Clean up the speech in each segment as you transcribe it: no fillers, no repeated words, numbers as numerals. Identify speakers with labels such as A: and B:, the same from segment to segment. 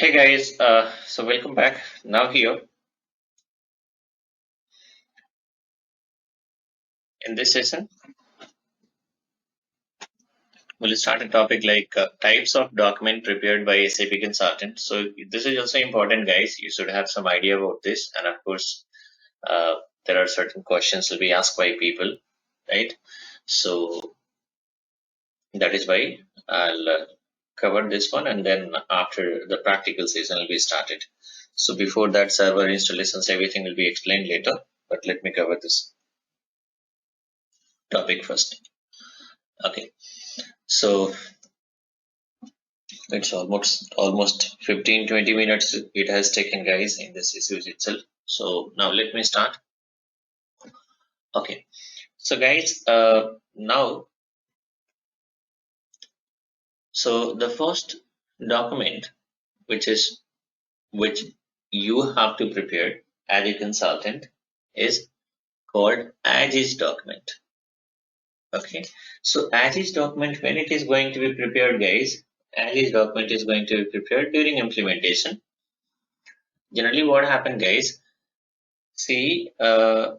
A: Hey guys, so welcome back. Now here in this session, we'll start a topic like types of document prepared by SAP consultant. So this is also important, guys. You should have some idea about this, and of course, uh, there are certain questions will be asked by people, right? So that is why I'll cover this one, and then after the practical session will be started. So before that, server installations, everything will be explained later. But let me cover this topic first. Okay. So it's almost 15-20 minutes it has taken, guys, in this issue itself. So now let me start. Okay. So guys, now, so the first document which you have to prepare as a consultant is called as-is document. Okay. So as-is document, when it is going to be prepared, guys, as-is document is going to be prepared during implementation. Generally, what happened, guys? See, if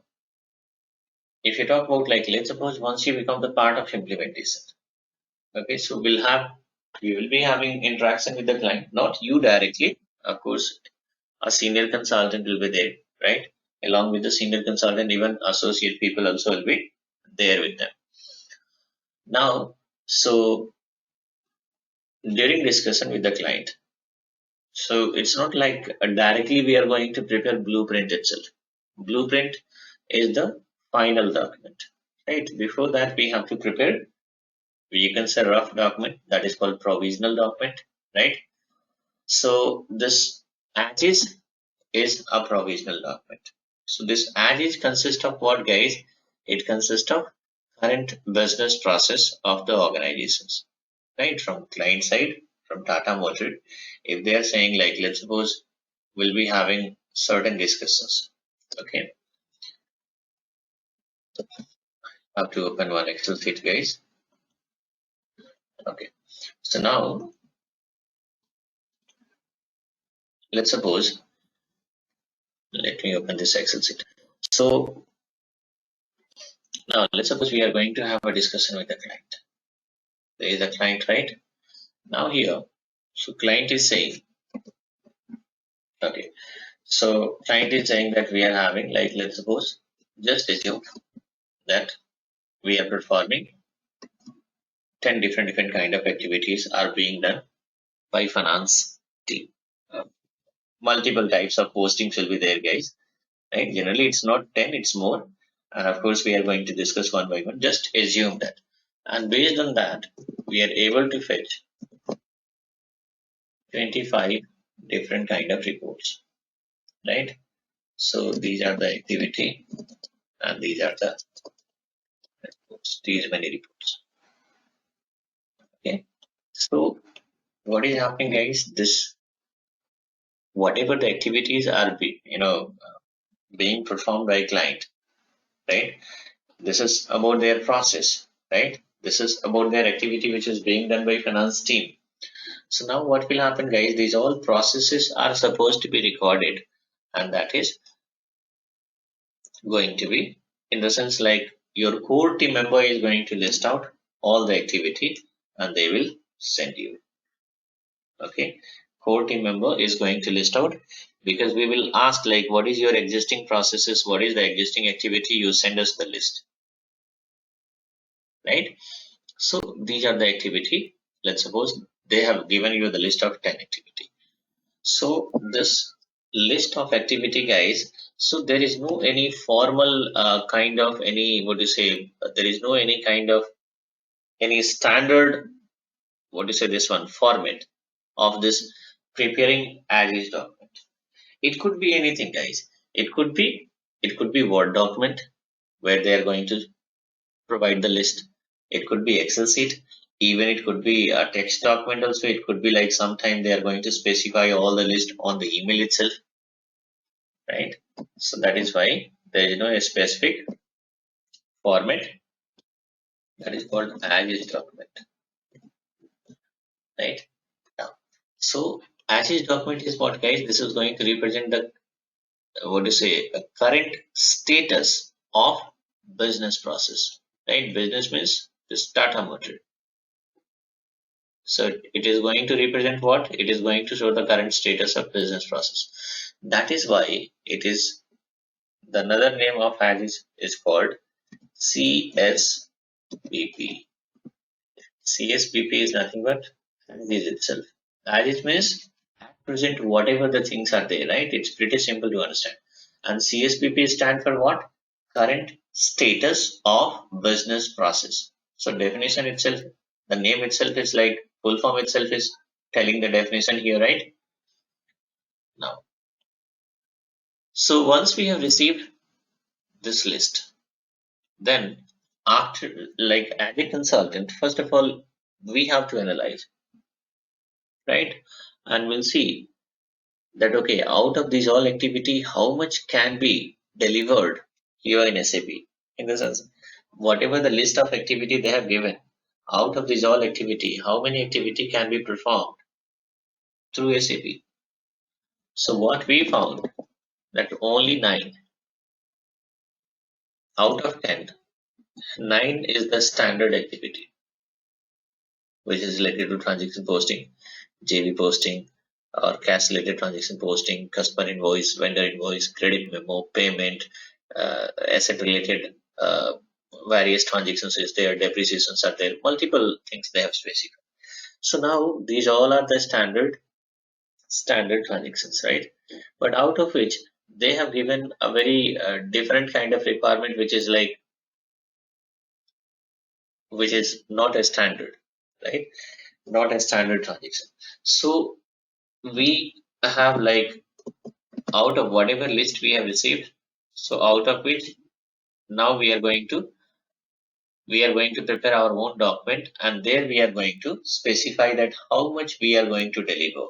A: you talk about, like, let's suppose once you become the part of implementation, okay, so we will be having interaction with the client, not you directly. Of course, a senior consultant will be there, right? Along with the senior consultant, even associate people also will be there with them. Now, so during discussion with the client, so it's not like directly we are going to prepare blueprint itself. Blueprint is the final document, right? Before that, we have to prepare, you can say, rough document, that is called provisional document, right? So this as is a provisional document. So this as-is consists of what, guys? It consists of current business process of the organizations, right? From client side, from Tata Motor, if they are saying, like, let's suppose we'll be having certain discussions, okay? I have to open one Excel sheet, guys. Okay. So now let's suppose, let me open this Excel sheet. So now let's suppose we are going to have a discussion with the client. There is a client, right? Now here, so client is saying, okay, so client is saying that we are having, like, let's suppose, just assume that we are performing 10 different kind of activities are being done by finance team. Uh, Multiple types of postings will be there, guys, right? Generally, it's not 10, it's more. And of course, we are going to discuss one by one. Just assume that. And based on that, we are able to fetch 25 different kind of reports, right? So these are the activity and these are the reports, these many reports. Okay. So what is happening, guys? This, whatever the activities are being performed by client, right? This is about their process, right? This is about their activity which is being done by finance team. So now what will happen, guys? These all processes are supposed to be recorded, and that is going to be, in the sense, like, your core team member is going to list out all the activity and they will send you. Okay, core team member is going to list out, because we will ask, like, what is your existing processes, what is the existing activity, you send us the list, right? So these are the activity. Let's suppose they have given you the list of 10 activity. So this list of activity, guys, so there is no any formal kind of any, what do you say, there is no any kind of any standard, what do you say, this one format of this preparing as-is document. It could be anything, guys. It could be Word document where they are going to provide the list. It could be Excel sheet. Even it could be a text document also. It could be like sometime they are going to specify all the list on the email itself, right? So that is why there is no specific format, that is called as-is document, right? Now, so As is document is what, guys? This is going to represent the what to say a current status of business process, right? Business means this data material. So it is going to represent what? It is going to show the current status of business process. That is why it is the another name of as is called CSBP. CSBP is nothing but as is itself. As it means at present whatever the things are there, right? It's pretty simple to understand. And CSBP stand for what? Current status of business process. So definition itself, the name itself is like full form itself is telling the definition here, right? Now, so once we have received this list, then after like as a consultant, first of all, we have to analyze, right? And we'll see that okay, out of these all activity, how much can be delivered here in SAP? In the sense, whatever the list of activity they have given, out of these all activity, how many activity can be performed through SAP? So what we found that only 9 out of 10, 9 is the standard activity, which is related to transaction posting, JV posting, or cash related transaction posting, customer invoice, vendor invoice, credit memo, payment, asset related various transactions is there, depreciations are there, multiple things they have specified. So now these all are the standard transactions, right? But out of which they have given a very different kind of requirement, which is like which is not a standard, right? Not a standard transaction. So we have like out of whatever list we have received, so out of which now we are going to prepare our own document, and there we are going to specify that how much we are going to deliver.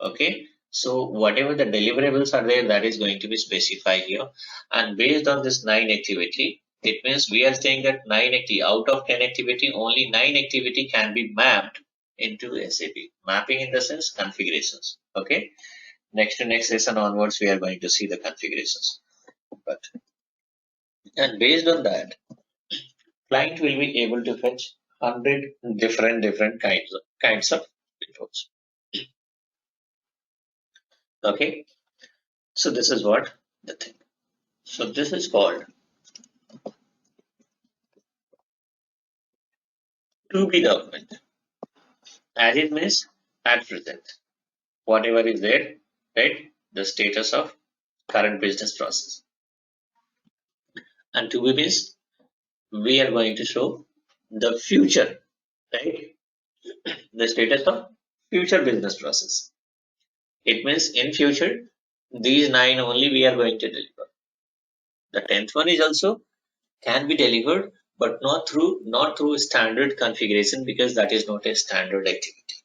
A: Okay, so whatever the deliverables are there, that is going to be specified here, and based on this 9 activity, it means we are saying that 9 activity out of 10 activity, only 9 activity can be mapped into SAP. Mapping in the sense configurations. Okay, next session onwards we are going to see the configurations. But and based on that, client will be able to fetch 100 different kinds of reports. Okay, so this is what the thing. So this is called to be document. As it means at present, whatever is there, right? The status of current business process. And to be means we are going to show the future, right? The status of future business process. It means in future, these 9 only we are going to deliver. The 10th one is also can be delivered, but not through standard configuration, because that is not a standard activity,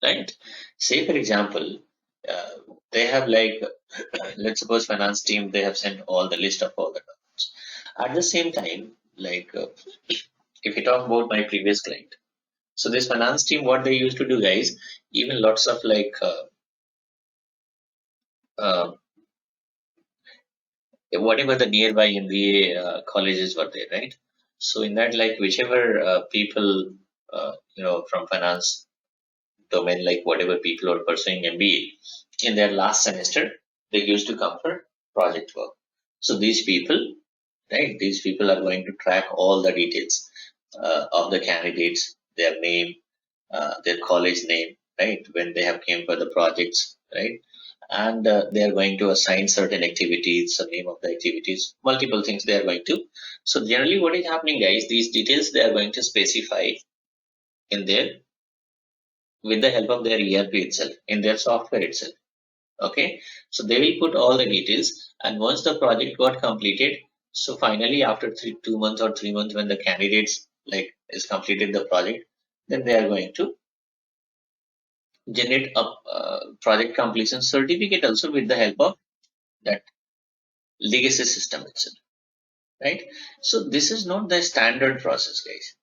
A: right? Say for example, uh, they have like let's suppose finance team they have sent all the list of all the documents. At the same time, like if you talk about my previous client, so this finance team what they used to do, guys, even lots of like uh, whatever the nearby MBA colleges were there, right? So in that, like whichever people, from finance domain, like whatever people are pursuing MBA in their last semester, they used to come for project work. So these people, right? These people are going to track all the details of the candidates, their name, their college name, right? When they have came for the projects, right? And they are going to assign certain activities, the name of the activities, multiple things they are going to. So generally, what is happening, guys? These details they are going to specify in their with the help of their ERP itself, in their software itself. Okay, so they will put all the details, and once the project got completed, so finally after 2 months or 3 months, when the candidates like is completed the project, then they are going to generate a project completion certificate also with the help of that legacy system itself, right? So this is not the standard process, guys.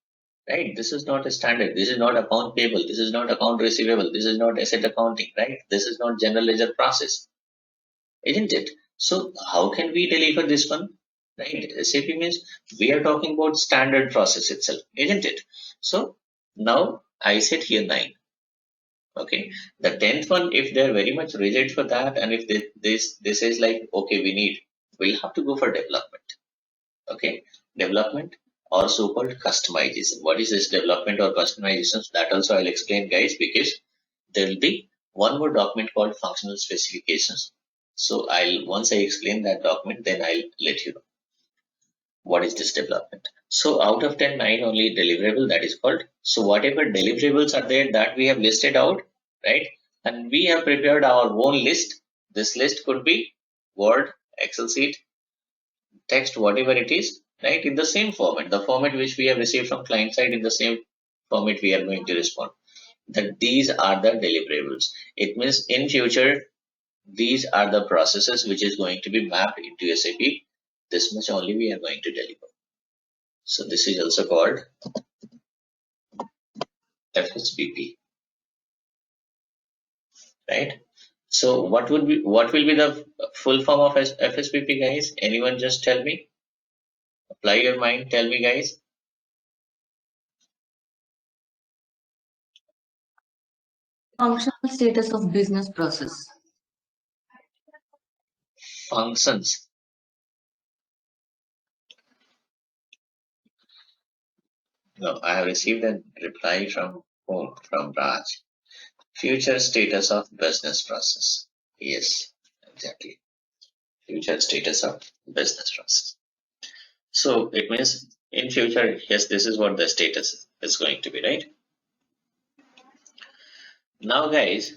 A: right? This is not a standard. This is not account payable. This is not account receivable. This is not asset accounting, right? This is not general ledger process, isn't it? So how can we deliver this one, right? SAP means we are talking about standard process itself, isn't it? So now I said here 9. Okay, the 10th one, if they're very much rigid for that, and if this is like, okay, we'll have to go for development. Okay, development or so-called customization. What is this development or customization? That also I'll explain, guys, because there will be one more document called functional specifications. So once I explain that document, then I'll let you know what is this development. So out of 10, 9 only deliverable, that is called. So whatever deliverables are there that we have listed out, right? And we have prepared our own list. This list could be Word, Excel sheet, text, whatever it is, right? In the same format, the format which we have received from client side, in the same format we are going to respond. That these are the deliverables. It means in future, these are the processes which is going to be mapped into SAP. This much only we are going to deliver. So this is also called FSBP, right? So what will be the full form of FSBP, guys? Anyone just tell me? Apply your mind. Tell me, guys.
B: Functional status of business process.
A: Functions. No, I have received a reply from whom? From Raj. Future status of business process. Yes, exactly. Future status of business process. So it means in future, yes, this is what the status is going to be, right? Now, guys,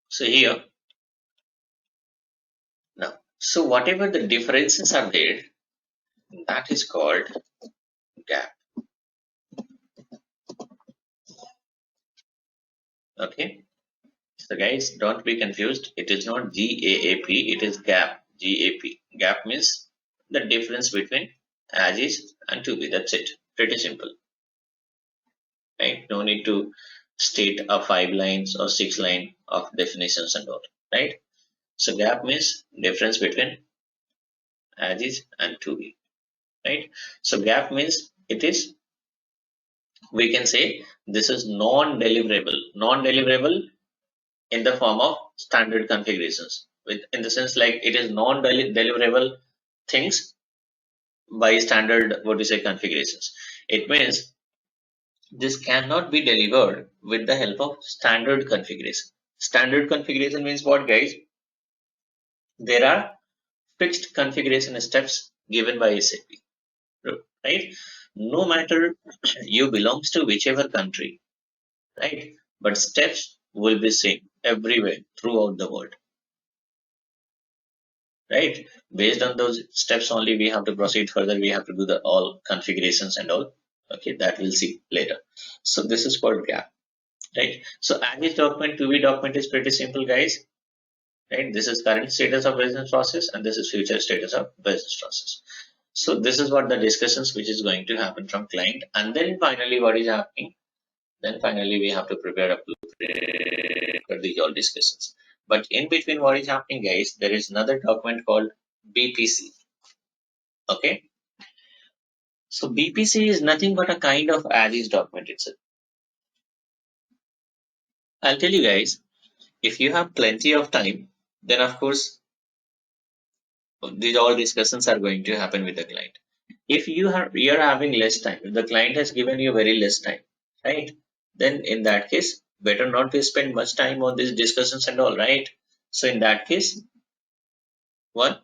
A: so here, now, so whatever the differences are there, that is called gap. Okay. So guys, don't be confused. It is not GAAP, it is gap. GAP. Gap means the difference between as is and to be. That's it. Pretty simple. Right? No need to state a 5 lines or 6 line of definitions and all. Right? So gap means difference between as is and to be. Right? So gap means it is, we can say this is non-deliverable. Non-deliverable in the form of standard configurations, with in the sense like it is non-deliverable things by standard, what we say, configurations. It means this cannot be delivered with the help of standard configuration. Standard configuration means what, guys? There are fixed configuration steps given by SAP, right? No matter you belongs to whichever country, right? But steps will be same everywhere throughout the world, right? Based on those steps only, we have to proceed further. We have to do the all configurations and all. Okay, that we'll see later. So this is called gap, right? So as this document, to be document is pretty simple, guys, right? This is current status of business process, and this is future status of business process. So this is what the discussions which is going to happen from client, and then finally what is happening? Then finally we have to prepare a blueprint for these all discussions. But in between what is happening, guys, there is another document called BPC. Okay. So BPC is nothing but a kind of as-is document itself. I'll tell you guys, if you have plenty of time, then of course these all discussions are going to happen with the client. If you're having less time, if the client has given you very less time, right? Then in that case, better not to spend much time on these discussions and all, right? So in that case, one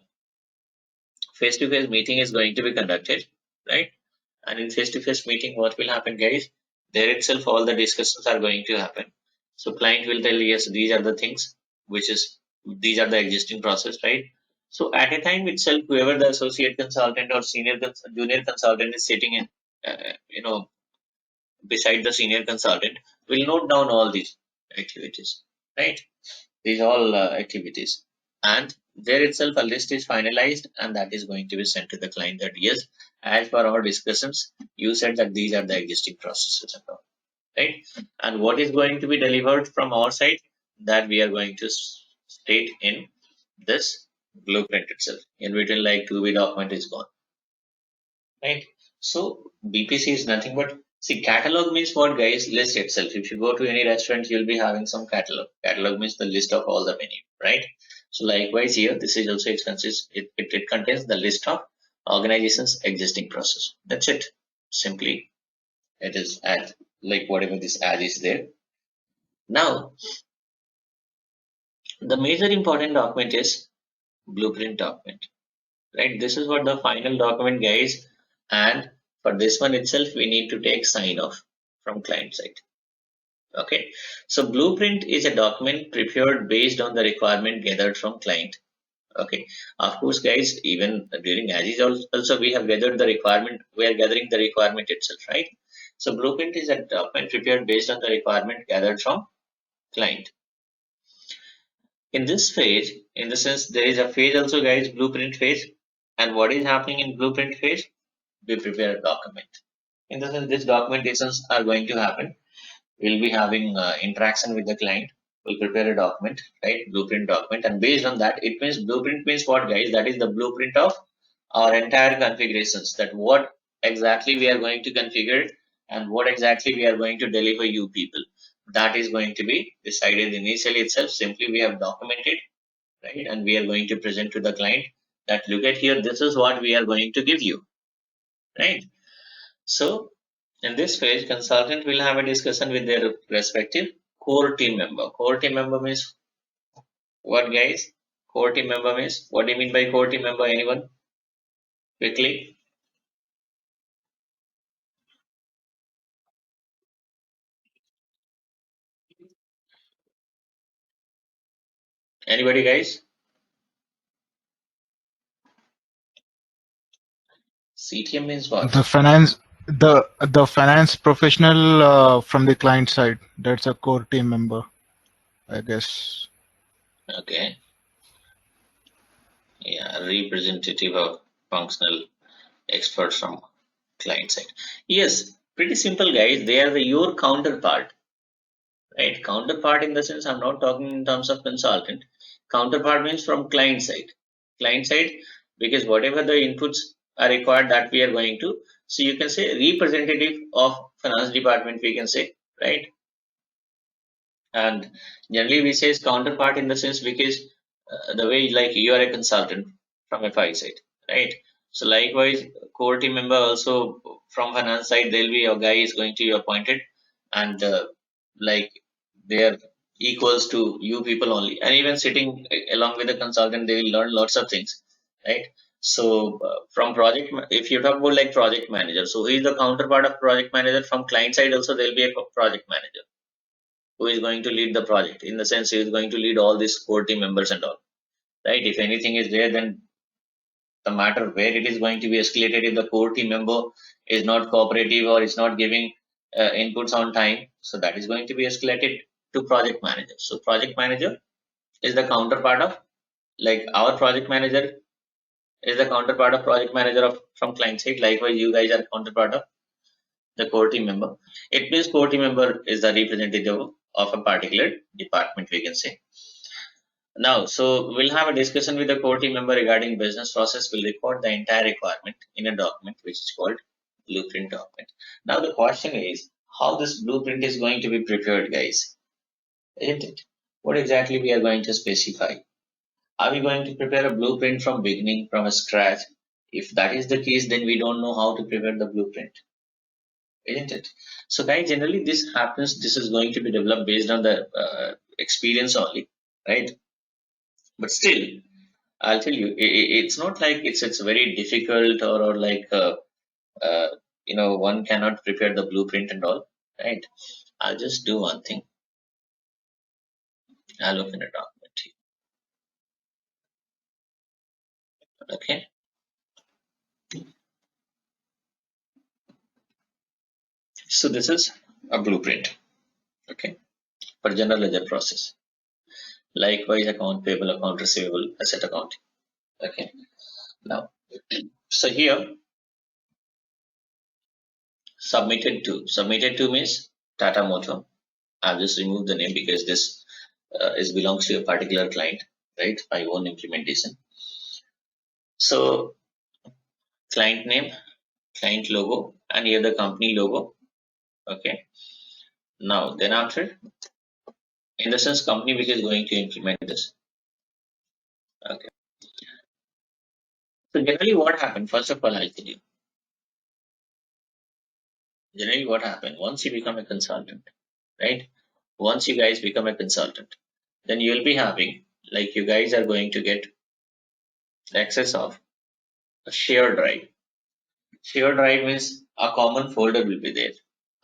A: face-to-face meeting is going to be conducted, right? And in face-to-face meeting, what will happen, guys? There itself, all the discussions are going to happen. So client will tell, yes, these are the things, these are the existing process, right? So at a time itself, whoever the associate consultant or junior consultant is sitting in, beside the senior consultant, will note down all these activities, right? These all activities, and there itself a list is finalized, and that is going to be sent to the client that yes, as per our discussions, you said that these are the existing processes and all, right? And what is going to be delivered from our side, that we are going to state in this blueprint itself. In between, like 2B document is gone, right? So BPC is nothing but, see, catalog means what, guys? List itself. If you go to any restaurant, you'll be having some catalog. Catalog means the list of all the menu, right? So likewise here, this is also, it contains the list of organization's existing process. That's it. Simply, it is as like whatever this as is there. Now, the major important document is blueprint document, right? This is what the final document, guys. And for this one itself, we need to take sign off from client side. Okay, so blueprint is a document prepared based on the requirement gathered from client. Okay, of course, guys, even during as is also we have gathered the requirement, we are gathering the requirement itself, right? So blueprint is a document prepared based on the requirement gathered from client. In this phase, in the sense, there is a phase also, guys, blueprint phase. And what is happening in blueprint phase? We prepare a document. In the sense, these documentations are going to happen. We'll be having interaction with the client. We'll prepare a document, right? Blueprint document. And based on that, it means blueprint means what, guys? That is the blueprint of our entire configurations, that what exactly we are going to configure and what exactly we are going to deliver you people. That is going to be decided initially itself. Simply we have documented, right? And we are going to present to the client that look at here, this is what we are going to give you, right? So in this phase, consultant will have a discussion with their respective core team member. Core team member means what, guys? Core team member means, what do you mean by core team member? Anyone? Quickly. Anybody, guys? CTM means what?
C: The finance professional from the client side. That's a core team member, I guess.
A: Okay. Yeah, representative of functional experts from client side. Yes, pretty simple, guys. They are your counterpart, right? Counterpart in the sense, I'm not talking in terms of consultant. Counterpart means from client side. Client side, because whatever the inputs are required, that we are going to. So you can say representative of finance department, we can say, right? And generally we say counterpart in the sense because the way, like, you are a consultant from FI side, right? So likewise, core team member also from finance side, there'll be a guy is going to be appointed, and like they are equals to you people only, and even sitting along with the consultant, they will learn lots of things, right? So from project, if you talk about like project manager, so he is the counterpart of project manager. From client side also, there will be a project manager who is going to lead the project, in the sense he is going to lead all these core team members and all, right? If anything is there, then the matter where it is going to be escalated, if the core team member is not cooperative or is not giving inputs on time, so that is going to be escalated to project manager. So project manager is the counterpart of, like, our project manager is the counterpart of project manager of from client side. Likewise, you guys are counterpart of the core team member. It means core team member is the representative of a particular department, we can say. Now, so we'll have a discussion with the core team member regarding business process. We'll record the entire requirement in a document which is called blueprint document. Now the question is how this blueprint is going to be prepared, guys, isn't it? What exactly we are going to specify? Are we going to prepare a blueprint from beginning, from a scratch? If that is the case, then we don't know how to prepare the blueprint, isn't it? So guys, generally this happens, this is going to be developed based on the experience only, right? But still, I'll tell you, it's not like it's very difficult, or like uh, one cannot prepare the blueprint and all, right? I'll just do one thing. I'll open a document here. Okay. So this is a blueprint, okay, for general ledger process. Likewise, account payable, account receivable, asset accounting. Okay. Now, so here Submitted to means Tata Motor. I've just removed the name because this belongs to a particular client, right? My own implementation. So client name, client logo, and here the company logo. Okay. Now then after, in the sense company which is going to implement this. Okay. So generally what happened? First of all, I'll tell you. Generally what happened? Once you become a consultant, right? Once you guys become a consultant, then you will be having, like you guys are going to get access of a shared drive. Shared drive means a common folder will be there.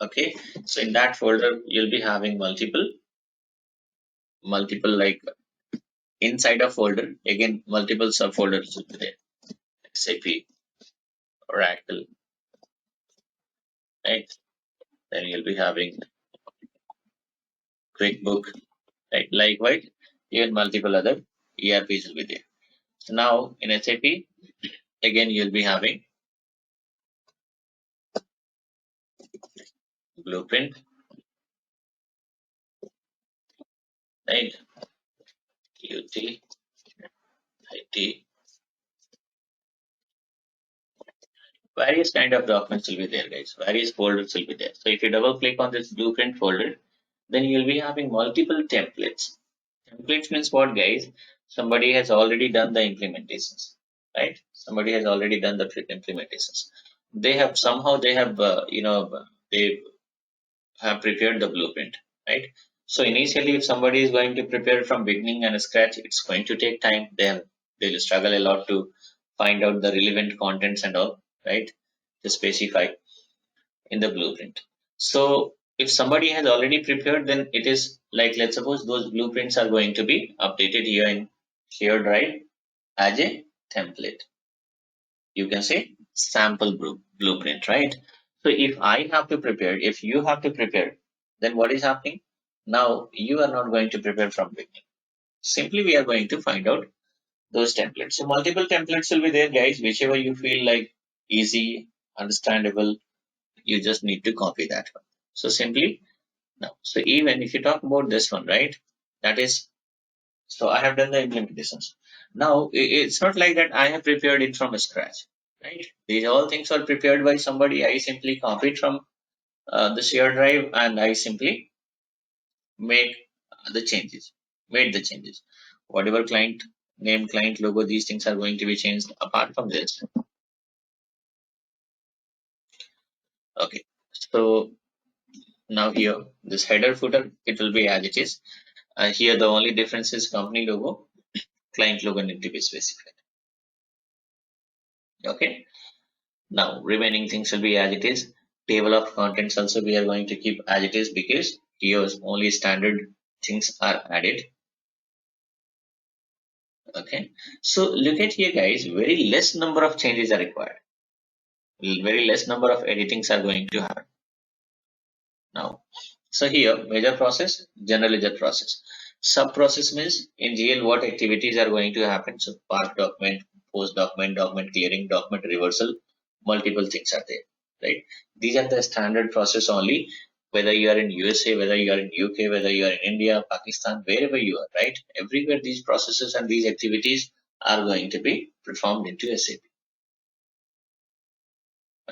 A: Okay. So in that folder, you'll be having multiple like inside a folder, again, multiple subfolders will be there. SAP, Oracle, right? Then you'll be having QuickBook, right? Likewise, even multiple other ERPs will be there. So now in SAP, again, you'll be having blueprint, right? UT, IT, various kind of documents will be there, guys. Various folders will be there. So if you double click on this blueprint folder, then you'll be having multiple templates. Templates means what, guys? Somebody has already done the implementations, right? Somebody has already done the implementations. They have somehow they have prepared the blueprint, right? So initially, if somebody is going to prepare from beginning and scratch, it's going to take time. They'll struggle a lot to find out the relevant contents and all, right? To specify in the blueprint. So if somebody has already prepared, then it is like, let's suppose those blueprints are going to be updated here in shared drive as a template. You can say sample blueprint, right? So if I have to prepare, if you have to prepare, then what is happening? Now you are not going to prepare from beginning. Simply we are going to find out those templates. So multiple templates will be there, guys, whichever you feel like easy, understandable, you just need to copy that one. So simply now, so even if you talk about this one, right? That is, so I have done the implementations. Now it's not like that I have prepared it from scratch, right? These all things are prepared by somebody. I simply copied from the shared drive and I simply make the changes, made the changes. Whatever client name, client logo, these things are going to be changed apart from this. Okay. So now here, this header footer, it will be as it is. Here the only difference is company logo, client logo need to be specified. Okay. Now remaining things will be as it is. Table of contents also we are going to keep as it is because here only standard things are added. Okay. So look at here, guys. Very less number of changes are required. Very less number of editings are going to happen. Now, so here major process, general ledger process. Sub process means in GL what activities are going to happen. So part document, post document, document clearing, document reversal, multiple things are there, right? These are the standard process only. Whether you are in USA, whether you are in UK, whether you are in India, Pakistan, wherever you are, right? Everywhere these processes and these activities are going to be performed into SAP.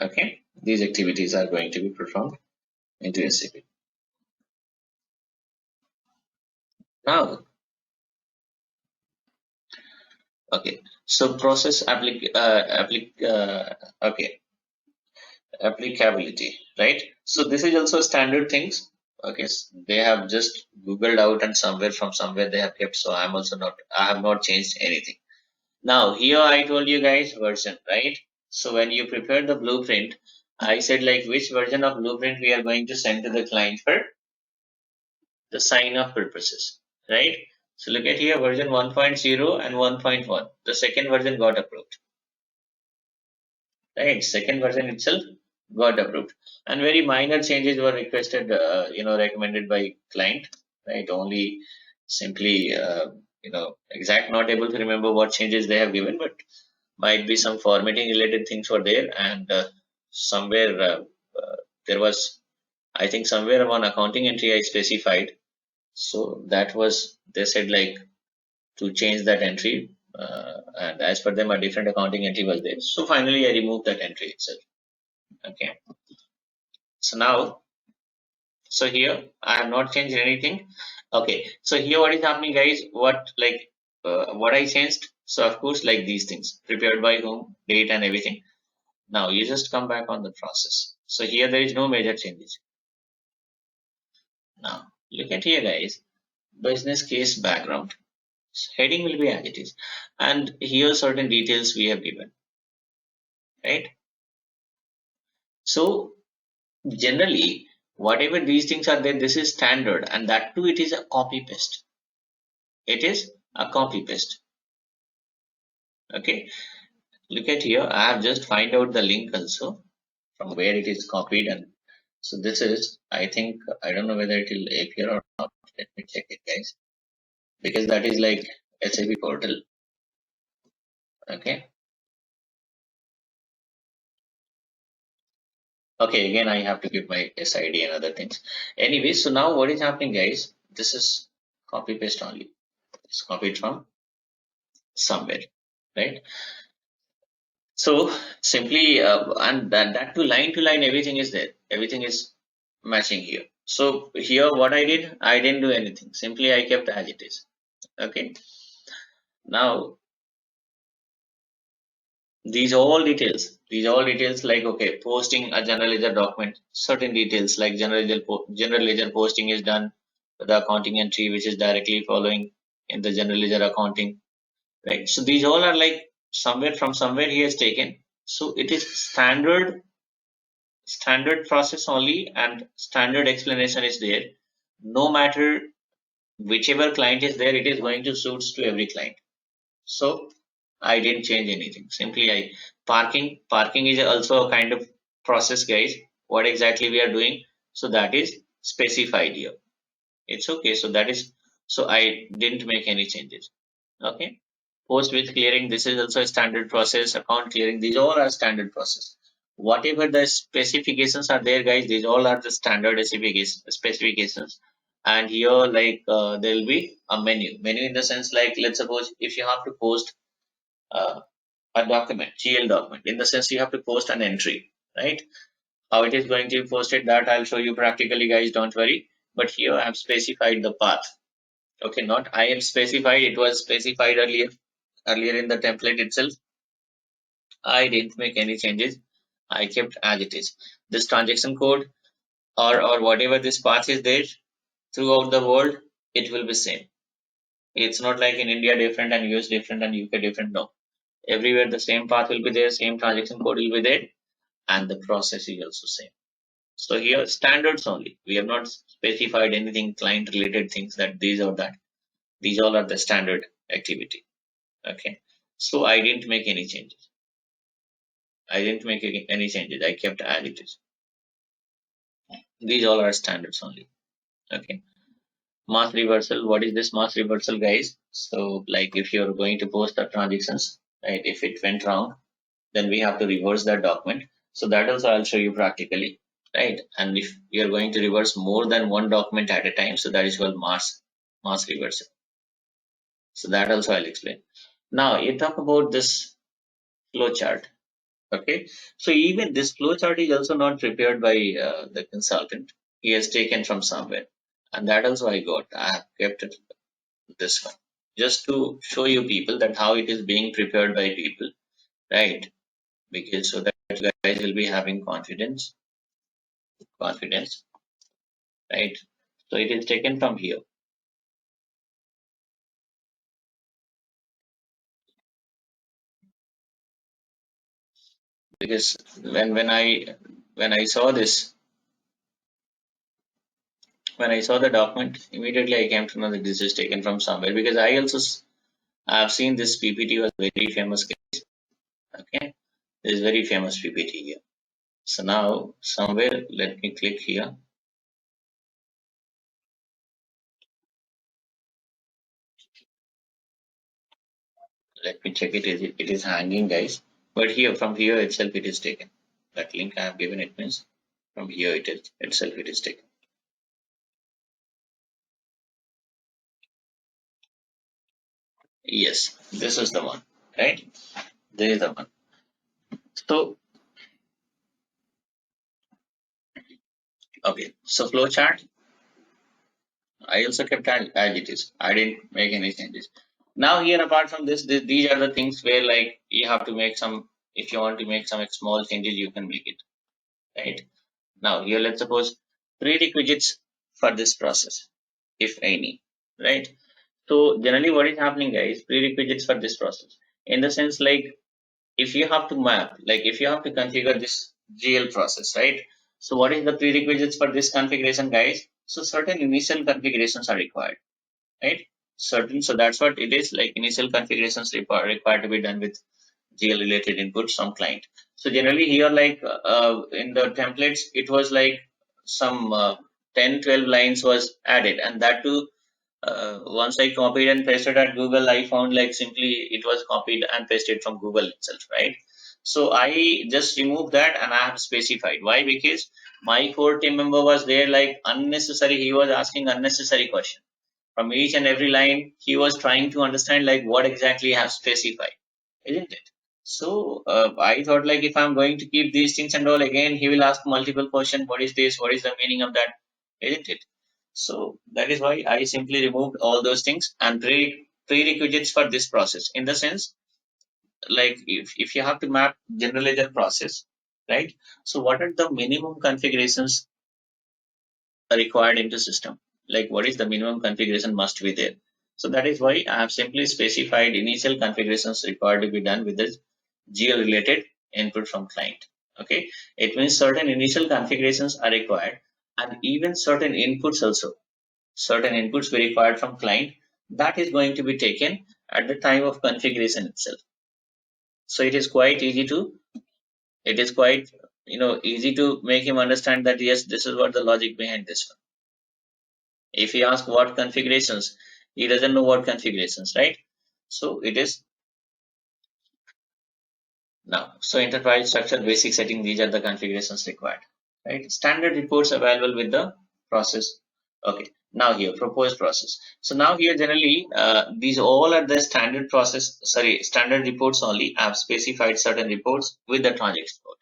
A: Okay, these activities are going to be performed into SAP. Now, okay, so process applicability, right? So this is also standard things. Okay, they have just googled out and somewhere from somewhere they have kept. So I'm also not. I have not changed anything. Now here I told you guys version, right? So when you prepare the blueprint, I said like which version of blueprint we are going to send to the client for the sign off purposes, right? So look at here version 1.0 and 1.1. The second version got approved, right? Second version itself got approved, and very minor changes were requested, recommended by client, right? Only simply, exact not able to remember what changes they have given, but might be some formatting related things were there, and somewhere there was, I think somewhere one accounting entry I specified. So that was, they said like to change that entry, and as per them a different accounting entry was there. So finally I removed that entry itself. Okay. So now, so here I have not changed anything. Okay. So here what is happening, guys? What I changed? So of course, like these things, prepared by whom, date and everything. Now you just come back on the process. So here there is no major changes. Now look at here, guys. Business case background. Heading will be as it is, and here certain details we have given, right? So generally, whatever these things are there, this is standard, and that too it is a copy paste. It is a copy paste. Okay, look at here. I have just find out the link also from where it is copied, and so this is, I think, I don't know whether it will appear or not. Let me check it, guys, because that is like SAP portal. Okay. Okay, again I have to give my SID and other things. Anyway, so now what is happening, guys? This is copy paste only. It's copied from somewhere, right? So simply, and that to line, everything is there. Everything is matching here. So here, what I didn't do anything. Simply, I kept as it is. Okay. Now these all details like, okay, posting a general ledger document, certain details like general ledger posting is done with the accounting entry, which is directly following in the general ledger accounting, right? So these all are like somewhere from somewhere he has taken. So it is standard process only, and standard explanation is there. No matter whichever client is there, it is going to suits to every client. So I didn't change anything. Simply I parking is also a kind of process, guys. What exactly we are doing? So that is specified here. It's okay. So that is, so I didn't make any changes. Okay. Post with clearing, this is also a standard process. Account clearing, these all are standard process. Whatever the specifications are there, guys, these all are the standard specifications. And here, like, there will be a menu in the sense, like, let's suppose if you have to post uh, a document, GL document, in the sense you have to post an entry, right? How it is going to be posted, that I'll show you practically, guys, don't worry. But here I have specified the path. Okay, not I have specified, it was specified earlier in the template itself. I didn't make any changes. I kept as it is. This transaction code, or whatever this path is there throughout the world, it will be same. It's not like in India different and US different and UK different. No, everywhere the same path will be there, same transaction code will be there, and the process is also same. So here standards only. We have not specified anything client related things that these or that. These all are the standard activity. Okay. So I didn't make any changes. Any changes. I kept as it is. These all are standards only. Okay. Mass reversal. What is this mass reversal, guys? So like if you're going to post the transactions, right? If it went wrong, then we have to reverse that document. So that also I'll show you practically, right? And if you're going to reverse more than one document at a time, so that is called mass reversal. So that also I'll explain. Now you talk about this flow chart. Okay, so even this flow chart is also not prepared by the consultant. He has taken from somewhere, and that also I got. I have kept it this one just to show you people that how it is being prepared by people, right? Because so that you guys will be having confidence, right? So it is taken from here. Because when I saw this, when I saw the document, immediately I came to know that this is taken from somewhere, because I also have seen this PPT was very famous case. Okay, this is very famous PPT here. So now somewhere, let me click here. Let me check it. It is hanging, guys. But here, from here itself, it is taken. That link I have given, it means From here it is itself it is taken. Yes, this is the one, right? There is the one. So okay, so flow chart I also kept as it is. I didn't make any changes. Now here, apart from this, these are the things where like you have to make some. If you want to make some small changes, you can make it. Right now, here let's suppose prerequisites for this process, if any. Right. So generally, what is happening, guys? Prerequisites for this process, in the sense like if you have to map, like if you have to configure this GL process, right? So what is the prerequisites for this configuration, guys? So certain initial configurations are required, right? Certain, so that's what it is, like initial configurations required to be done with GL related inputs from client. So generally here, like in the templates, it was like some 10-12 lines was added, and that too once I copied and pasted at Google, I found like simply it was copied and pasted from Google itself, right? So I just removed that and I have specified. Why? Because my core team member was there, like unnecessary. He was asking unnecessary questions from each and every line. He was trying to understand like what exactly I have specified, isn't it? So I thought like if I'm going to keep these things and all again, he will ask multiple questions. What is this? What is the meaning of that? Isn't it? So that is why I simply removed all those things and prerequisites for this process. In the sense, like if you have to map general ledger process, right? So what are the minimum configurations required into system? Like what is the minimum configuration must be there? So that is why I have simply specified initial configurations required to be done with the GL related input from client. Okay, it means certain initial configurations are required and even certain inputs also. Certain inputs be required from client that is going to be taken at the time of configuration itself. So it is quite easy to, it is quite easy to make him understand that yes, this is what the logic behind this one. If he asks what configurations, he doesn't know what configurations, right? So it is now. So enterprise structure basic setting, these are the configurations required, right? Standard reports available with the process. Okay. Now here proposed process. So now here generally these all are the standard process. Sorry, standard reports only. I have specified certain reports with the transaction code.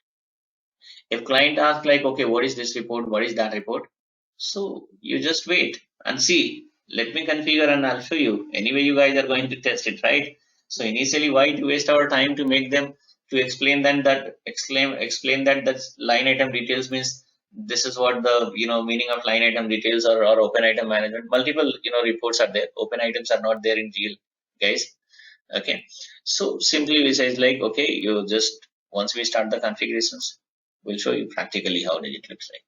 A: If client asks like, okay, what is this report? What is that report? So you just wait and see. Let me configure and I'll show you. Anyway, you guys are going to test it, right? So initially, why to waste our time to make them to explain that that line item details means this is what the meaning of line item details or open item management. Multiple reports are there. Open items are not there in GL, guys. Okay, so simply we say like okay, you just once we start the configurations, we'll show you practically how it looks like.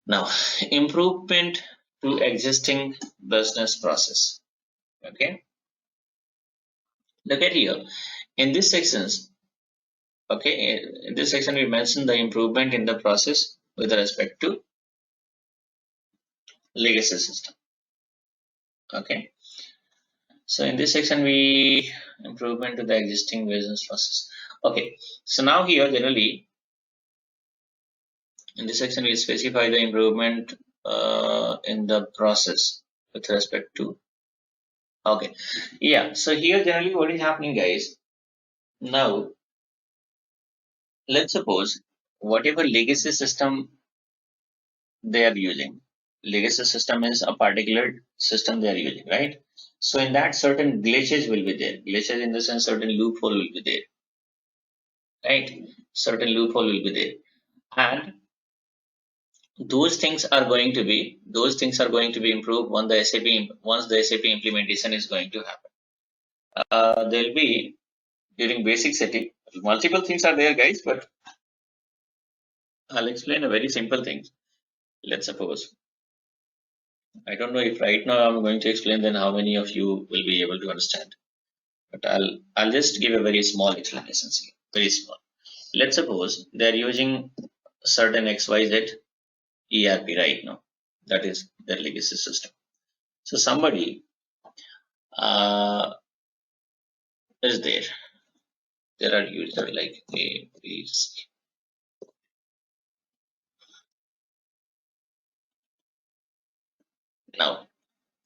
A: Now, improvement to existing business process. Okay, look at here. In this sections, okay, in this section we mentioned the improvement in the process with respect to legacy system. Okay, so in this section we improvement to the existing business process. Okay, so now here generally in this section we specify the improvement in the process with respect to. Okay, yeah. So here generally what is happening, guys? Now let's suppose whatever legacy system they are using, legacy system is a particular system they are using, right? So in that certain glitches will be there. Glitches in the sense certain loophole will be there, right? Certain loophole will be there, and those things are going to be improved once the SAP implementation is going to happen. There'll be during basic setting multiple things are there, guys, but I'll explain a very simple thing. Let's suppose I don't know if right now I'm going to explain, then how many of you will be able to understand. But I'll just give a very small explanation here. Very small. Let's suppose they're using certain XYZ ERP right now. That is their legacy system. So somebody is there. There are users like A, B, C. Now,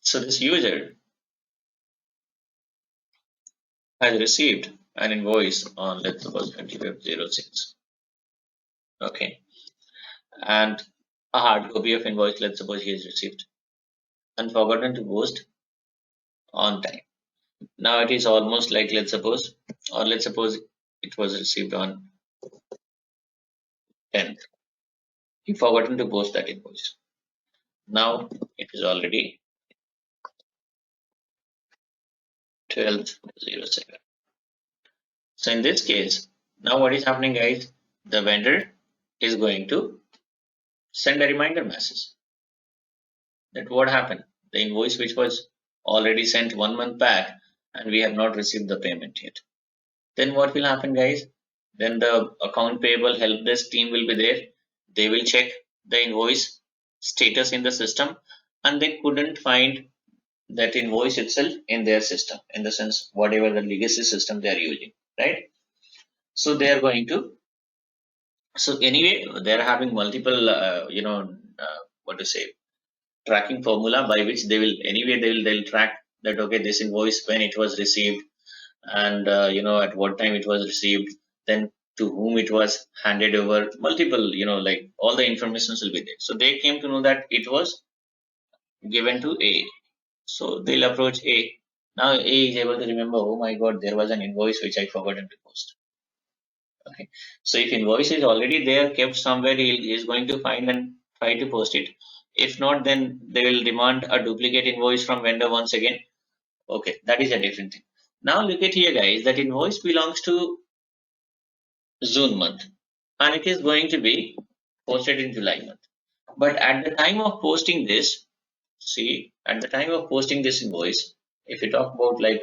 A: so this user has received an invoice on, let's suppose, 25/06. Okay, and a hard copy of invoice, let's suppose, he has received and forgotten to post on time. Now it is almost like, let's suppose it was received on 10th. He forgotten to post that invoice. Now it is already 12/07. So in this case, now what is happening, guys? The vendor is going to send a reminder message that what happened? The invoice which was already sent 1 month back and we have not received the payment yet. Then what will happen, guys? Then the account payable help desk team will be there. They will check the invoice status in the system and they couldn't find that invoice itself in their system, in the sense whatever the legacy system they are using, right? So they are going to, so anyway, they are having multiple, what to say, tracking formula by which they will, anyway, they'll track that, okay, this invoice, when it was received, and at what time it was received, then to whom it was handed over, multiple, like all the informations will be there. So they came to know that it was given to A. So they'll approach A. Now A is able to remember, oh my god, there was an invoice which I forgotten to post. Okay. So if invoice is already there, kept somewhere, he is going to find and try to post it. If not, then they will demand a duplicate invoice from vendor once again. Okay, that is a different thing. Now look at here, guys, that invoice belongs to June month and it is going to be posted in July month. But at the time of posting this, see, at the time of posting this invoice, if you talk about like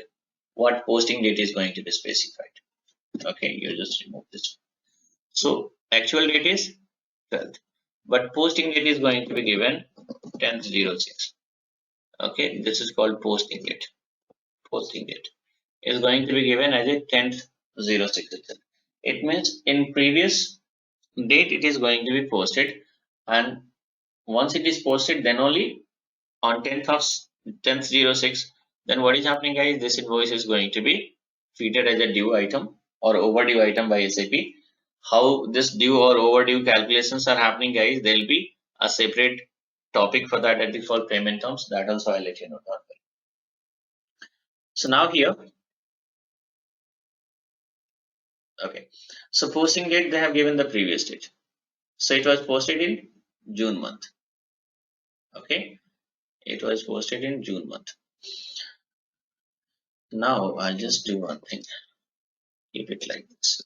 A: what posting date is going to be specified, okay, you just remove this. So actual date is 12th, but posting date is going to be given 10/06. Okay, this is called posting date. Posting date is going to be given as a 10/06 itself. It means in previous date it is going to be posted, and once it is posted, then only on 10/06, then what is happening, guys? This invoice is going to be treated as a due item or overdue item by SAP. How this due or overdue calculations are happening, guys, there will be a separate topic for that is called payment terms. That also I'll let you know. So now here, okay. So posting date, they have given the previous date. So it was posted in June month. Okay, it was posted in June month. Now I'll just do one thing. Keep it like this.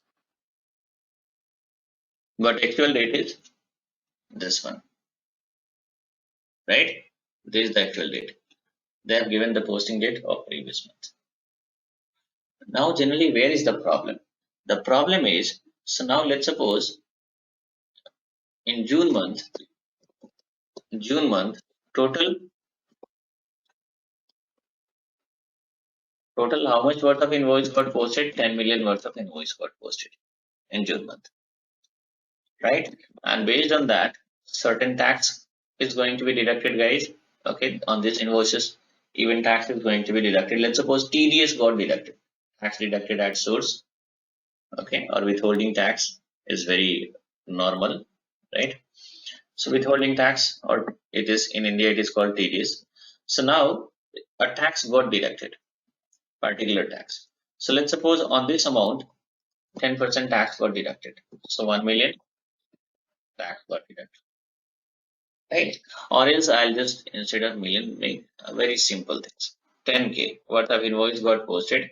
A: But actual date is this one, right? This is the actual date. They have given the posting date of previous month. Now, generally, where is the problem? The problem is, so now let's suppose in June month, total how much worth of invoice got posted? 10 million worth of invoice got posted in June month, right? And based on that, certain tax is going to be deducted, guys. Okay, on these invoices, even tax is going to be deducted. Let's suppose TDS got deducted, tax deducted at source. Okay, or withholding tax is very normal, right? So withholding tax, or it is in India, it is called TDS. So now a tax got deducted, particular tax. So let's suppose on this amount, 10% tax got deducted. So 1 million tax got deducted, right? Or else I'll just, instead of million, make a very simple things. 10K worth of invoice got posted,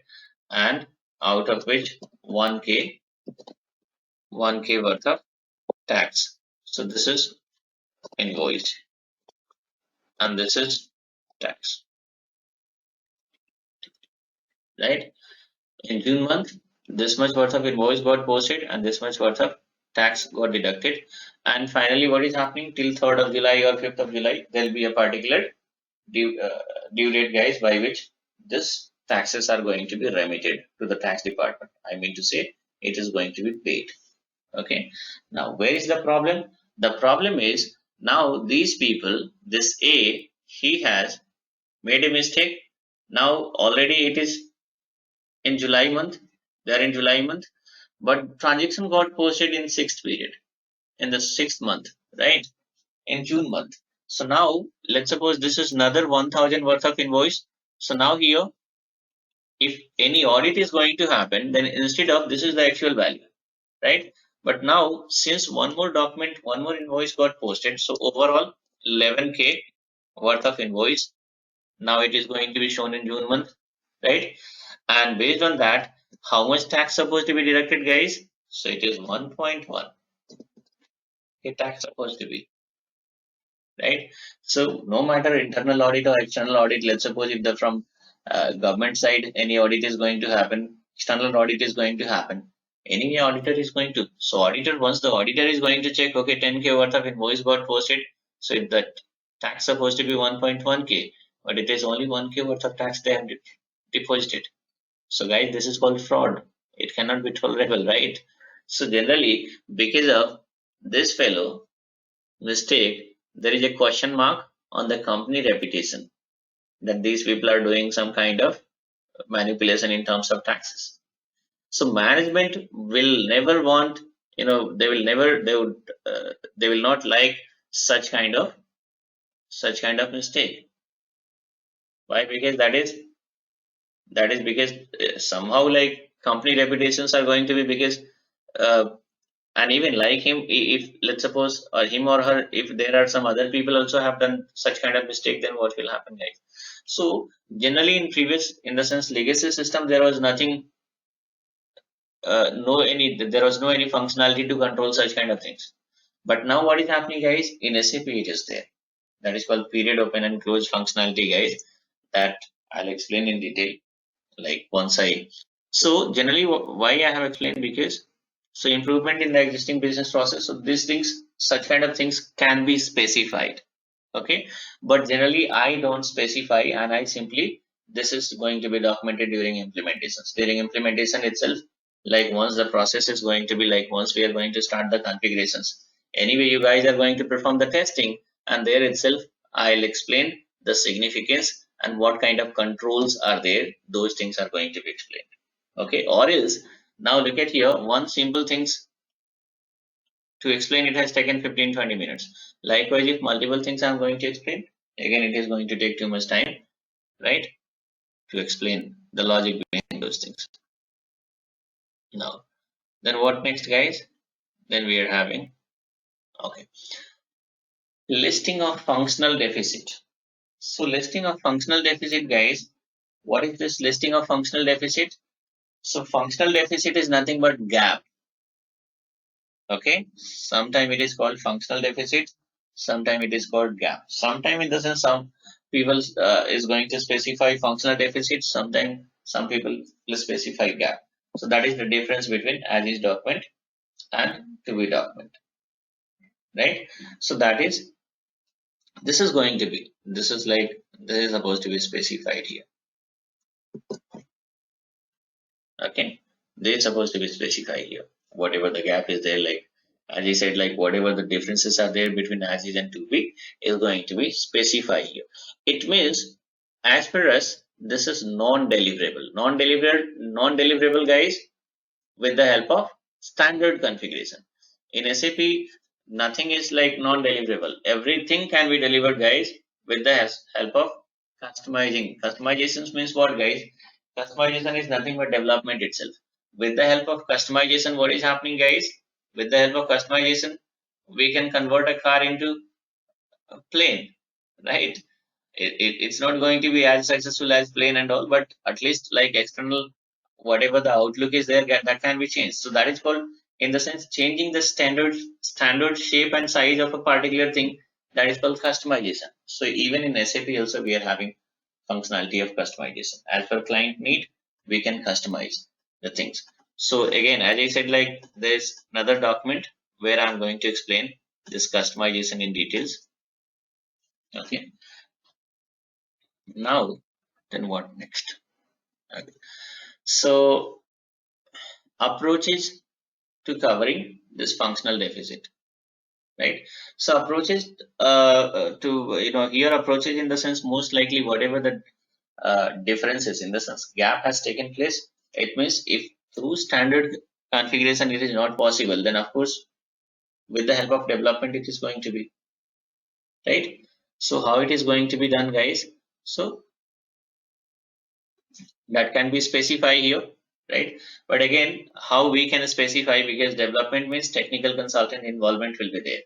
A: and out of which 1K worth of tax. So this is invoice and this is tax, right? In June month, this much worth of invoice got posted and this much worth of tax got deducted. And finally, what is happening till 3rd of July or 5th of July, there'll be a particular due date, guys, by which this taxes are going to be remitted to the tax department. I mean to say, it is going to be paid. Okay. Now, where is the problem? The problem is now these people, this A, he has made a mistake. Now already it is in July month. They are in July month, but transaction got posted in sixth period, in the sixth month, right? In June month. So now let's suppose this is another 1000 worth of invoice. So now here, if any audit is going to happen, then instead of this is the actual value, right? But now since one more document, one more invoice got posted, so overall 11k worth of invoice. Now it is going to be shown in June month, right? And based on that, how much tax supposed to be deducted, guys? So it is 1.1. Okay, tax supposed to be, right? So no matter internal audit or external audit, let's suppose if the from government side any audit is going to happen, external audit is going to happen. Anyway, auditor is going to. So auditor, once the auditor is going to check, okay, 10k worth of invoice got posted. So if that tax supposed to be 1.1k, but it is only 1k worth of tax they have deposited. So guys, this is called fraud. It cannot be tolerable, right? So generally, because of this fellow mistake, there is a question mark on the company reputation that these people are doing some kind of manipulation in terms of taxes. So management will never want, they will never, they will not like such kind of mistake. Why? Because that is because somehow like company reputations are going to be because uh, and even like him, if let's suppose or him or her, if there are some other people also have done such kind of mistake, then what will happen, guys? So generally in previous, in the sense legacy system, there was nothing, there was no any functionality to control such kind of things. But now what is happening, guys? In SAP it is there. That is called period open and close functionality, guys. That I'll explain in detail, like once I. So generally, why I have explained, because so improvement in the existing business process. So these things, such kind of things can be specified, okay. But generally, I don't specify, and I simply this is going to be documented during implementations. During implementation itself, like once the process is going to be like once we are going to start the configurations. Anyway, you guys are going to perform the testing, and there itself, I'll explain the significance and what kind of controls are there. Those things are going to be explained. Okay, or else now look at here, one simple things to explain it has taken 15-20 minutes. Likewise, if multiple things I'm going to explain, again it is going to take too much time, right, to explain the logic behind those things. Now then what next, guys? Then we are having, okay, listing of functional deficit. So listing of functional deficit, guys, what is this listing of functional deficit? So functional deficit is nothing but gap. Okay, sometime it is called functional deficit, sometime it is called gap. Sometime in the sense some people is going to specify functional deficit, sometime some people will specify gap. So that is the difference between as is document and to be document, right? So that is, this is going to be, this is like, this is supposed to be specified here. Okay, this is supposed to be specified here. Whatever the gap is there, like as I said, like whatever the differences are there between as is and to be is going to be specified here. It means as per us, this is non-deliverable. Non-deliverable, guys, with the help of standard configuration. In SAP, nothing is like non-deliverable. Everything can be delivered, guys, with the help of customizing. Customizations means what, guys? Customization is nothing but development itself. With the help of customization, what is happening, guys? With the help of customization, we can convert a car into a plane, right? It's not going to be as successful as plane and all, but at least like external, whatever the outlook is there, that can be changed. So that is called, in the sense, changing the standard shape and size of a particular thing. That is called customization. So even in SAP also we are having functionality of customization. As per client need, we can customize the things. So again, as I said, like there's another document where I'm going to explain this customization in details. Okay. Now, then what next? Okay. So approaches to covering this functional deficit, right? So approaches to here approaches in the sense most likely whatever the differences in the sense gap has taken place. It means if through standard configuration it is not possible, then of course with the help of development it is going to be, right? So how it is going to be done, guys? So that can be specified here, right? But again, how we can specify, because development means technical consultant involvement will be there.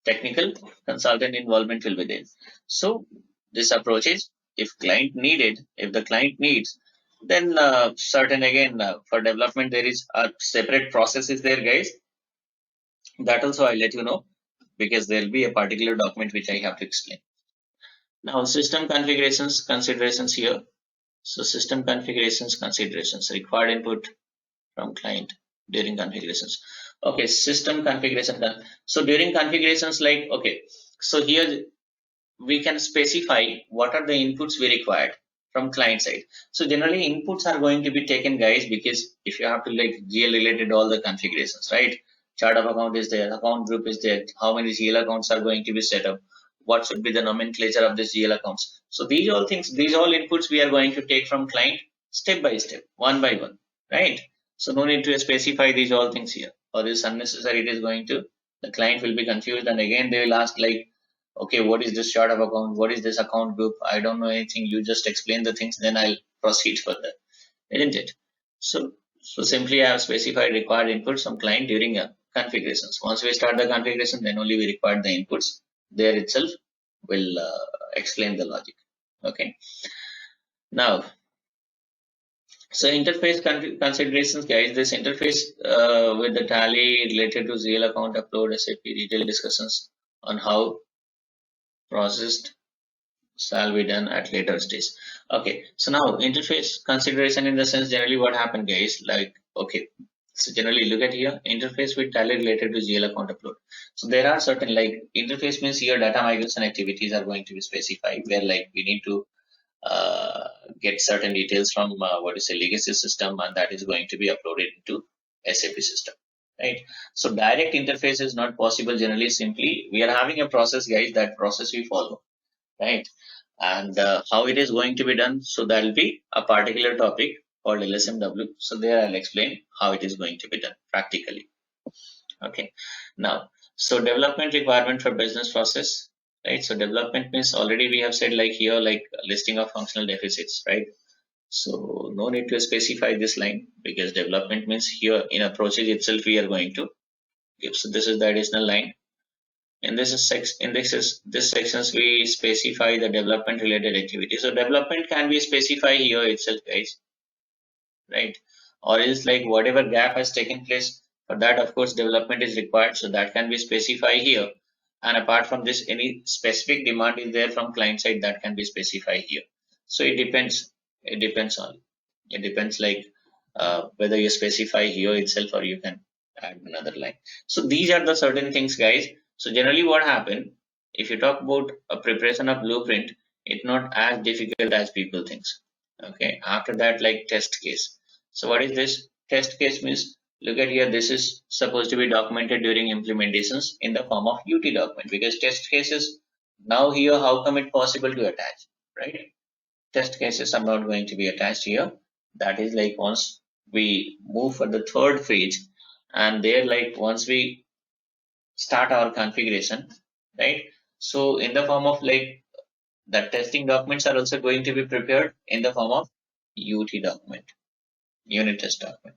A: Technical consultant involvement will be there. So this approach is if the client needs, then certain again for development there is a separate process is there, guys. That also I'll let you know because there will be a particular document which I have to explain. Now system configurations considerations here. So system configurations considerations required input from client during configurations. Okay, system configuration done. So during configurations, like okay, so here we can specify what are the inputs we required from client side. So generally inputs are going to be taken, guys, because if you have to like GL related all the configurations, right? Chart of account is there, account group is there, how many GL accounts are going to be set up, what should be the nomenclature of this GL accounts. So these all things, these all inputs we are going to take from client step by step, one by one, right? So no need to specify these all things here, or this unnecessary it is going to, the client will be confused and again they will ask like, okay, what is this chart of account, what is this account group, I don't know anything, you just explain the things, then I'll proceed further, isn't it? So simply I have specified required inputs from client during configurations. Once we start the configuration, then only we require the inputs. There itself will explain the logic. Okay. Now, so interface considerations, guys. This interface with the tally related to ZL account upload, SAP detailed discussions on how processed shall be done at later stage. Okay, so now interface consideration in the sense generally what happened, guys, like okay, so generally look at here interface with tally related to GL account upload. So there are certain like interface means here data migration activities are going to be specified where like we need to uh, get certain details from what is a legacy system and that is going to be uploaded into SAP system, right? So direct interface is not possible generally. Simply we are having a process, guys, that process we follow, right? And how it is going to be done, so that will be a particular topic called LSMW. So there I'll explain how it is going to be done practically. Okay, now so development requirement for business process, right? So development means already we have said like here like listing of functional deficits, right? So no need to specify this line because development means here in approaches itself we are going to give. So this is the additional line. In this sections we specify the development related activity. So development can be specified here itself, guys, right? Or else like whatever gap has taken place, for that of course development is required, so that can be specified here. And apart from this, any specific demand is there from client side, that can be specified here. So it depends. It depends like whether you specify here itself or you can add another line. So these are the certain things, guys. So generally what happened, if you talk about a preparation of blueprint, it's not as difficult as people think. Okay, after that like test case. So what is this test case means? Look at here, this is supposed to be documented during implementations in the form of UT document, because test cases now here how come it possible to attach, right? Test cases are not going to be attached here. That is like once we move for the third phase, and there like once we start our configuration, right? So in the form of like the testing documents are also going to be prepared in the form of UT document, unit test document,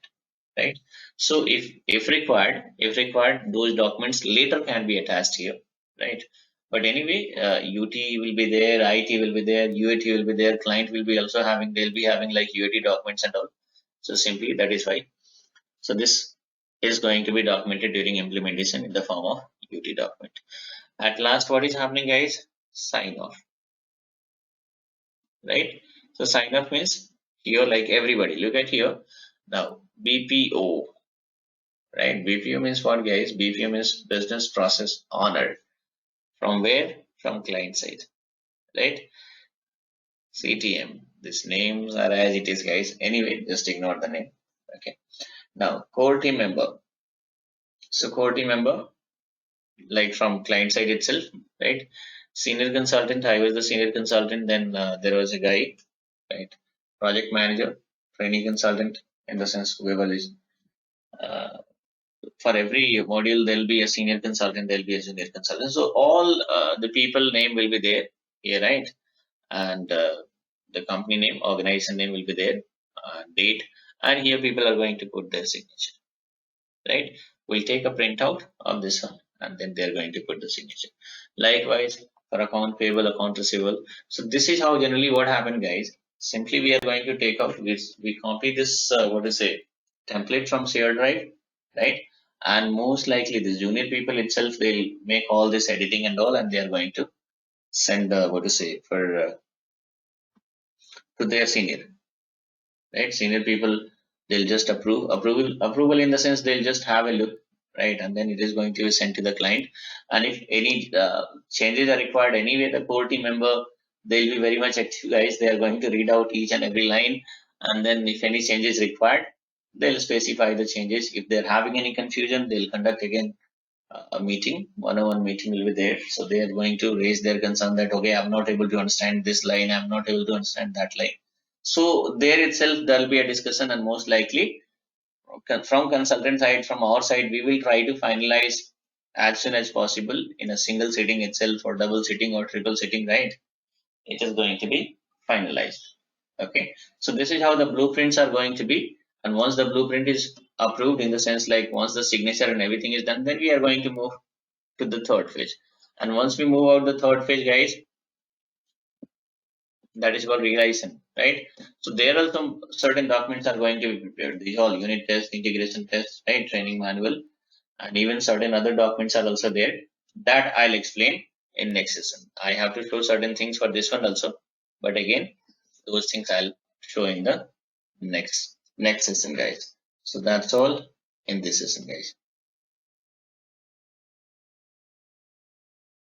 A: right? So if required, those documents later can be attached here, right? But anyway, UT will be there, IT will be there, UAT will be there, client will be also having, they'll be having like UAT documents and all. So simply that is why. So this is going to be documented during implementation in the form of UT document. At last, what is happening, guys? Sign off, right? So sign off means here like everybody. Look at here. Now BPO, right? BPO means what, guys? BPO means business process owner. From where? From client side, right? CTM. These names are as it is, guys. Anyway, just ignore the name. Okay. Now core team member. So core team member like from client side itself, right? Senior consultant, I was the senior consultant. Then there was a guy, right? Project manager, trainee consultant, in the sense whoever is. Uh, for every module, there'll be a senior consultant, there'll be a junior consultant. So all the people name will be there here, right? And the company name, organization name will be there, date, and here people are going to put their signature, right? We'll take a printout of this one, and then they're going to put the signature. Likewise, for account payable, account receivable. So this is how generally what happened, guys. Simply we are going to take out, we copy this, what is it, template from shared drive, right? And most likely the junior people itself, they'll make all this editing and all, and they are going to send, what to say, for to their senior, right? Senior people, they'll just approval in the sense they'll just have a look, right? And then it is going to be sent to the client. And if any changes are required anyway, the core team member, they'll be very much active, guys. They are going to read out each and every line, and then if any changes required, they'll specify the changes. If they're having any confusion, they'll conduct again a meeting, one-on-one meeting will be there. So they are going to raise their concern that, okay, I'm not able to understand this line, I'm not able to understand that line. So there itself, there'll be a discussion, and most likely from consultant side, from our side, we will try to finalize as soon as possible in a single sitting itself, or double sitting, or triple sitting, right? It is going to be finalized. Okay, so this is how the blueprints are going to be. And once the blueprint is approved, in the sense like once the signature and everything is done, then we are going to move to the third phase. And once we move out the third phase, guys, that is called realization, right? So there are some certain documents are going to be prepared. These all unit tests, integration tests, right? Training manual, and even certain other documents are also there. That I'll explain in next session. I have to show certain things for this one also, but again, those things I'll show in the next session, guys. So that's all in this session, guys.